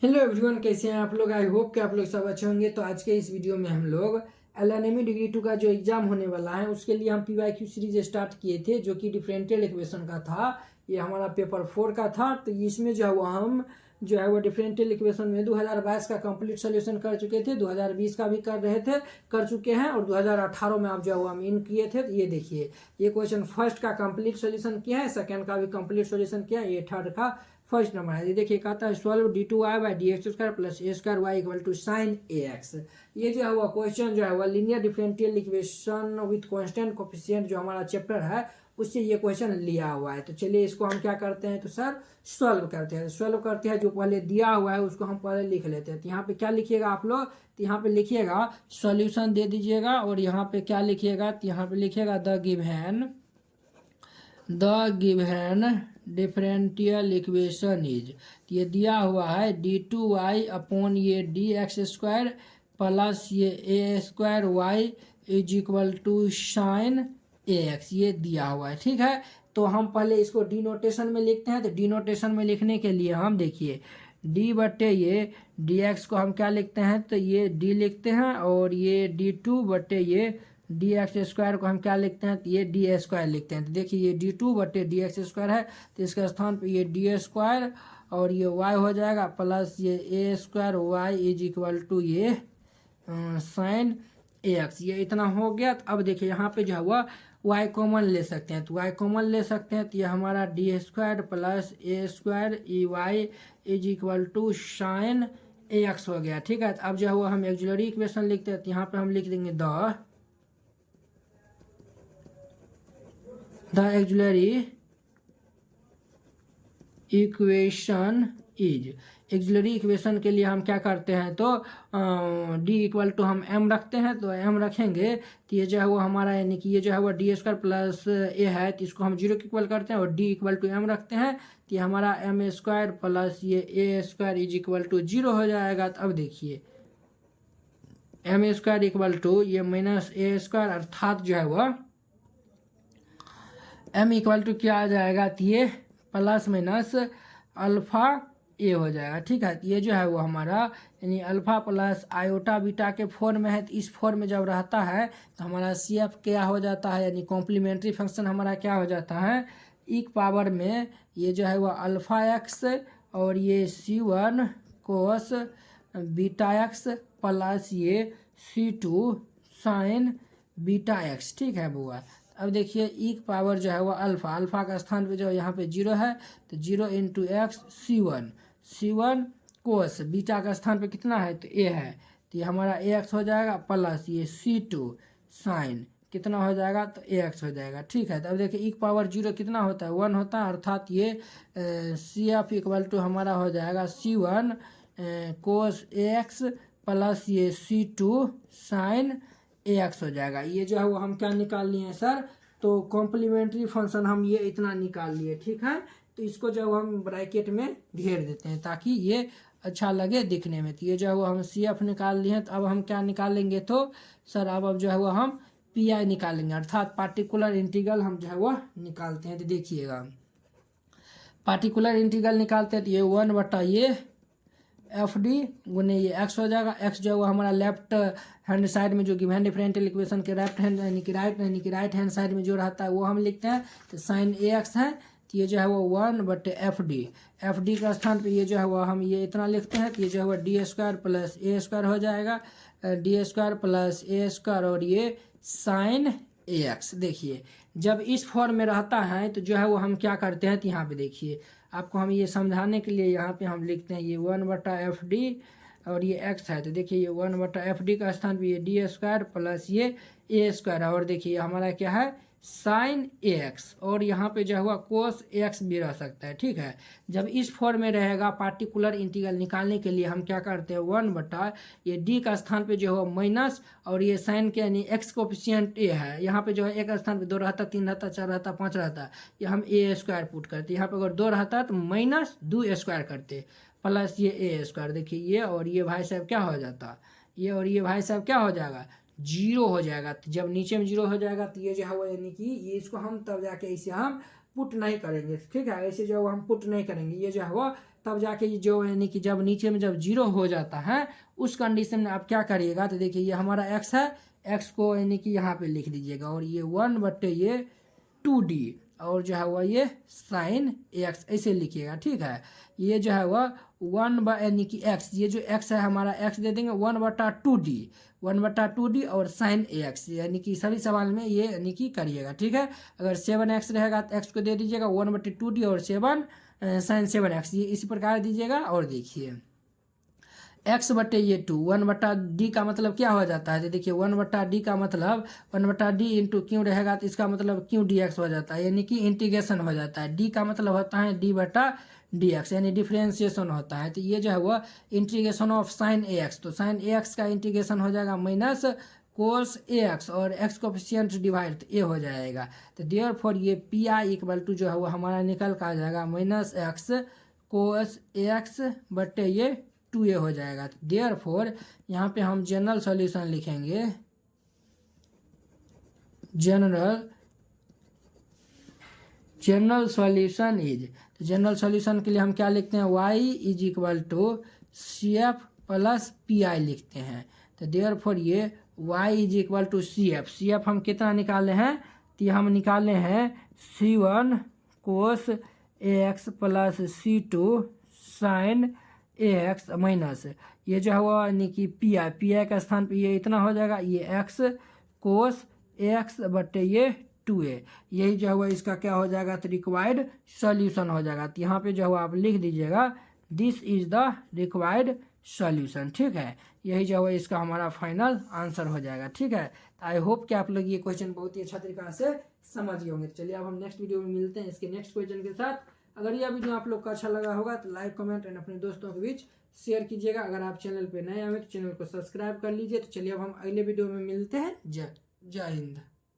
Hello everyone, कैसे हैं आप लोग। आई होप कि आप लोग सब अच्छे होंगे। तो आज के इस वीडियो में हम लोग एलएनएमई डिग्री 2 का जो एग्जाम होने वाला है उसके लिए हम पीवाईक्यू सीरीज स्टार्ट किए थे, जो कि डिफरेंशियल इक्वेशन का था। ये हमारा पेपर 4 का था। तो इसमें जो है वो हम जो है वो डिफरेंशियल इक्वेशन में 2022 का कंप्लीट सोल्यूशन कर चुके थे, 2020 का भी कर चुके हैं, और 2018 में आप जो है वो हम इन किए थे। तो ये देखिए, ये क्वेश्चन फर्स्ट का कंप्लीट सोल्यूशन किया है, सेकंड का भी कंप्लीट सोल्यूशन किया है, ये थर्ड का फर्स्ट नंबर है। ये देखिए, कहता है solve d two y by d x square plus a square y equal to sine a x. ये जो है वो क्वेश्चन जो है वो linear differential equation with constant coefficient जो हमारा चैप्टर है उससे ये क्वेश्चन लिया हुआ है। तो चलिए इसको हम क्या करते हैं, तो सर सॉल्व करते हैं। सॉल्व करते हैं, जो पहले दिया हुआ है उसको हम पहले लिख लेते हैं। तो यहाँ पे क्या लिखिएगा आप लोग, तो यहाँ पे लिखिएगा सॉल्यूशन दे दीजिएगा, और यहाँ पे क्या लिखिएगा, तो यहाँ पे लिखिएगा the given differential equation is. ये दिया हुआ है डी टू वाई अपॉन ये डी एक्स स्क्वायर प्लस ये a square y is equal to sine a x, ये दिया हुआ है। ठीक है, तो हम पहले इसको डी नोटेशन में लिखते हैं। तो डी नोटेशन में लिखने के लिए हम देखिए डी बटे ये डी एक्स को हम क्या लिखते हैं, तो ये डी लिखते हैं, और ये डी टू बटे ये डी एक्स स्क्वायर को हम क्या लिखते हैं, तो ये डी स्क्वायर लिखते हैं। तो देखिए ये डी टू बटे डी एक्स स्क्वायर है, तो इसके स्थान पे ये डी स्क्वायर और ये वाई हो जाएगा प्लस ये a square y is equal to ये साइन ए एक्स। ये इतना हो गया। तो अब देखिए यहाँ पे जो है वह वाई कॉमन ले सकते हैं, तो वाई कॉमन ले सकते हैं। तो ये हमारा d square plus a square e y is equal to sine a x हो गया। ठीक है, तो अब जो है वो हम एक्सिलरी इक्वेशन लिखते हैं। तो यहाँ पे हम लिख देंगे the axillary equation is. Axillary equation के लिए हम क्या करते हैं, तो डी इक्वल टू हम एम रखते हैं। तो एम रखेंगे तो ये जो है वो हमारा, यानी कि ये जो है वो डी स्क्वायर प्लस ए है, तो इसको हम जीरो के इक्वल करते हैं, और डी इक्वल टू एम रखते हैं। तो ये हमारा एम स्क्वायर प्लस ये a square is equal to zero हो जाएगा। तो अब देखिए एम स्क्वायर इक्वल टू ये माइनस ए स्क्वायर, अर्थात जो है वह एम इक्वल टू क्या आ जाएगा, तो ये प्लस माइनस अल्फा ए हो जाएगा। ठीक है, ये जो है वो हमारा यानी अल्फा प्लस आयोटा बीटा के फॉर्म में है। तो इस फॉर्म में जब रहता है तो हमारा सी एफ क्या हो जाता है, यानी कॉम्प्लीमेंट्री फंक्शन हमारा क्या हो जाता है, एक पावर में ये जो है वो अल्फा एक्स और ये c one cos beta x plus ये c two sine beta x. ठीक है बुआ। अब देखिए एक पावर जो है वो अल्फा, अल्फा का स्थान पे जो यहाँ पे जीरो है, तो जीरो इंटू एक्स सी वन कोस बीटा का स्थान पे कितना है, तो ए है, तो ये हमारा ए एक्स हो जाएगा प्लस ये सी टू साइन कितना हो जाएगा, तो ए एक्स हो जाएगा। ठीक है, तो अब देखिए एक पावर जीरो कितना होता है, वन होता है, अर्थात ये सी एफ इक्वल टू हमारा हो जाएगा सी वन कोस ए एक्स प्लस ये c two sine a x हो जाएगा। ये जो है वो हम क्या निकाल लिए हैं सर, तो कॉम्प्लीमेंट्री फंक्शन हम ये इतना निकाल लिए। ठीक है, तो इसको जो हम ब्रैकेट में घेर देते हैं ताकि ये अच्छा लगे दिखने में। तो ये जो है वो हम सी एफ निकाल लिए हैं। तो अब हम क्या निकालेंगे, तो सर अब जो है वो हम पी आई निकालेंगे, अर्थात पार्टिकुलर इंटीग्रल हम जो है वो निकालते हैं। तो देखिएगा पार्टिकुलर इंटीग्रल निकालते हैं, तो ये वन बटा ये एफ डी गुने ये एक्स हो जाएगा। एक्स जो है वो हमारा लेफ्ट हैंड साइड में जो गिवन डिफरेंशियल इक्वेशन के लेफ्ट हैंड यानी कि राइट हैंड साइड में जो रहता है वो हम लिखते हैं, तो साइन ए एक्स है। तो ये जो है वो वन बटे एफ डी का स्थान पे ये जो है वो हम ये इतना लिखते हैं। तो ये जो है वो D square plus a square हो जाएगा, D square plus a square और ये साइन ए एक्स। देखिए जब इस फॉर्म में रहता है तो जो है वो हम क्या करते हैं, तो यहाँ पे देखिए आपको हम ये समझाने के लिए यहाँ पे हम लिखते हैं ये वन बटा एफ डी और ये एक्स है। तो देखिए ये वन बटा एफ डी का स्थान पे ये डी स्क्वायर प्लस ये ए स्क्वायर है, और देखिए हमारा क्या है साइन ए एक्स, और यहाँ पे जो हुआ कोस एक्स भी रह सकता है। ठीक है, जब इस फॉर्म में रहेगा पार्टिकुलर इंटीग्रल निकालने के लिए हम क्या करते हैं, वन बटा ये डी का स्थान पे जो है माइनस, और ये साइन के यानी एक्स कोफिशिएंट ए है, यहाँ पे जो है एक स्थान पे दो रहता, तीन रहता, चार रहता, पाँच रहता, ये हम ए स्क्वायर पुट करते। यहाँ पे अगर दो रहता तो माइनस दो स्क्वायर करते प्लस ये ए स्क्वायर। देखिए ये और ये भाई साहब क्या हो जाता, ये और ये भाई साहब क्या हो जाएगा, जीरो हो जाएगा। तो जब नीचे में जीरो हो जाएगा तो ये जो है वो यानी कि ये इसको हम तब जाके इसे हम पुट नहीं करेंगे। ठीक है, ऐसे जो है वो हम पुट नहीं करेंगे, ये जो है वो तब जाके ये जो यानी कि जब नीचे में जब 0 हो जाता है उस कंडीशन में आप क्या करिएगा, तो देखिए ये हमारा x है, x को यानी कि यहाँ पे लिख दीजिएगा और ये 1/2d और जो है वह ये साइन x ऐसे लिखिएगा, ठीक है। ये जो है वह 1 यानी कि x, ये जो x है हमारा x दे देंगे 1/2d और साइन x, यानी कि सभी सवाल में ये यानी कि करिएगा, ठीक है। अगर 7x रहेगा तो x को दे दीजिएगा 1/2d और 7 साइन 7x, ये इसी प्रकार दीजिएगा। और देखिए x बटे ये 2, 1/d का मतलब क्या हो जाता है, तो देखिए 1/d का मतलब 1/d इंटू क्यों रहेगा, तो इसका मतलब क्यों dx हो जाता है, यानी कि इंटीग्रेशन हो जाता है। d का मतलब होता है d/dx, यानी डिफ्रेंशिएशन होता है। तो ये जो है वह इंटीग्रेशन ऑफ साइन ax, तो साइन ax का इंटीग्रेशन हो जाएगा माइनस कोस ax और x कोफिशिएंट डिवाइड तो a हो जाएगा। तो देयरफॉर ये pi इक्वल टू जो है वो हमारा निकल का आ जाएगा माइनस x कोस ax बटे ये 2a हो जाएगा। देयरफॉर यहाँ पे हम जनरल सॉल्यूशन लिखेंगे, जनरल सॉल्यूशन इज, तो जनरल सॉल्यूशन के लिए हम क्या लिखते हैं, y is equal to CF plus PI लिखते हैं। तो देयरफॉर ये y is equal to CF हम कितना निकाले हैं, तो हम निकाले हैं C1 cos ax plus C2 sine ax minus ये जो है वो यानी कि PI का स्थान पे ये इतना हो जाएगा, ये x कोस ax बटे ये 2a, यही जो है वो इसका क्या हो जाएगा, तो रिक्वायर्ड सॉल्यूशन हो जाएगा। तो यहाँ पे जो है आप लिख दीजिएगा this is the required solution, ठीक है। यही जो है इसका हमारा फाइनल आंसर हो जाएगा, ठीक है। आई होप कि आप लोग ये क्वेश्चन बहुत ही अच्छा तरीका से समझ गए होंगे। चलिए अब हम नेक्स्ट वीडियो में मिलते हैं इसके नेक्स्ट क्वेश्चन के साथ। अगर यह वीडियो आप लोग को अच्छा लगा होगा तो लाइक कमेंट एंड अपने दोस्तों के बीच शेयर कीजिएगा। अगर आप चैनल पे नए आए तो चैनल को सब्सक्राइब कर लीजिए। तो चलिए अब हम अगले वीडियो में मिलते हैं। जय हिंद।